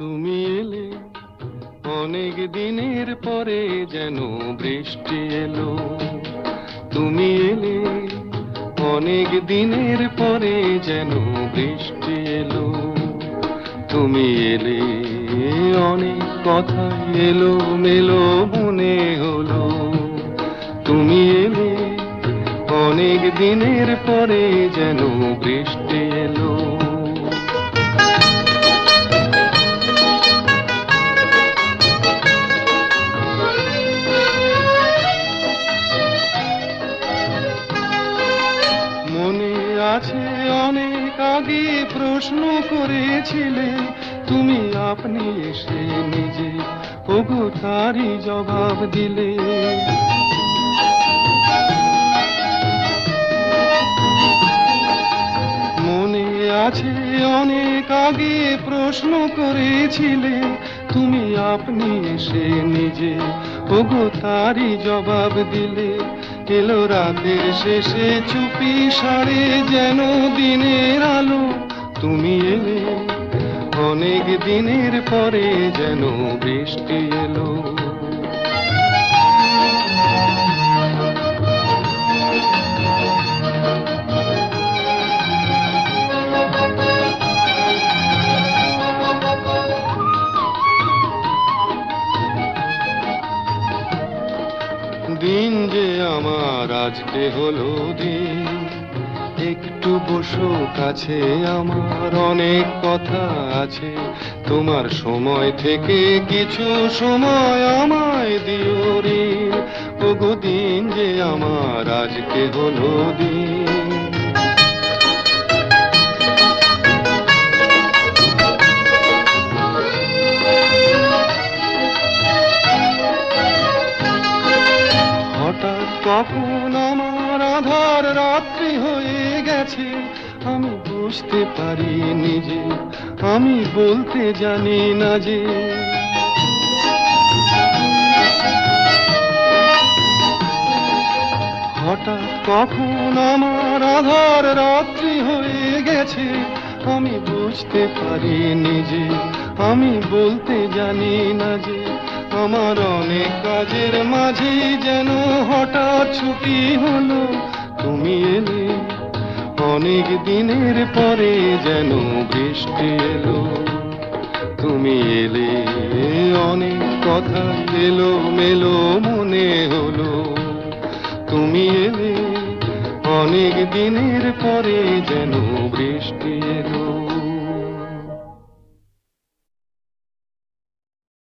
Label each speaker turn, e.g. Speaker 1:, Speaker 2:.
Speaker 1: তুমি এলে অনেক দিনের পরে যেন বৃষ্টি এলো। তুমি এলে অনেক দিনের পরে যেন বৃষ্টি এলো। তুমি এলে অনেক কথা এলো মেলো মনে হলো। তুমি এলে অনেক দিনের পরে যেন বৃষ্টি এলো। মনে আছে অনেক আগে প্রশ্ন করেছিলে তুমি, আপনি এসে নিজে ওগো তারই জবাব দিলে। মনে আছে অনেক আগে প্রশ্ন করেছিলে তুমি, আপনি এসে নিজে ওগো তারই জবাব দিলে। এলো রাতের শেষে চুপি সারে যেন দিনের আলো। তুমি এলে অনেক দিনের পরে যেন বৃষ্টি এলো। দিন যে আমার আজকে হলো দিন, একটু বসো কাছে, আমার অনেক কথা আছে। তোমার সময় থেকে কিছু সময় আমায় দিও রে। ওগো দিন যে আমার আজকে হলো দিন। হঠাৎ কখন আমার আধার রাত্রি হয়ে গেছে, আমি বুঝতে পারি নিজে, আমি বলতে জানি না যে। হঠাৎ কখন আমার আধার রাত্রি হয়ে গেছে, আমি বুঝতে পারি নিজে, আমি বলতে জানি না যে। আমার অনেক কাজের মাঝে যেন হঠাৎ ছুটি হলো। তুমি এলে অনেক দিনের পরে যেন বৃষ্টি এলো। তুমি এলে অনেক কথা এলো মেলো মনে হলো। তুমি এলে অনেক দিনের পরে যেন বৃষ্টি এলো।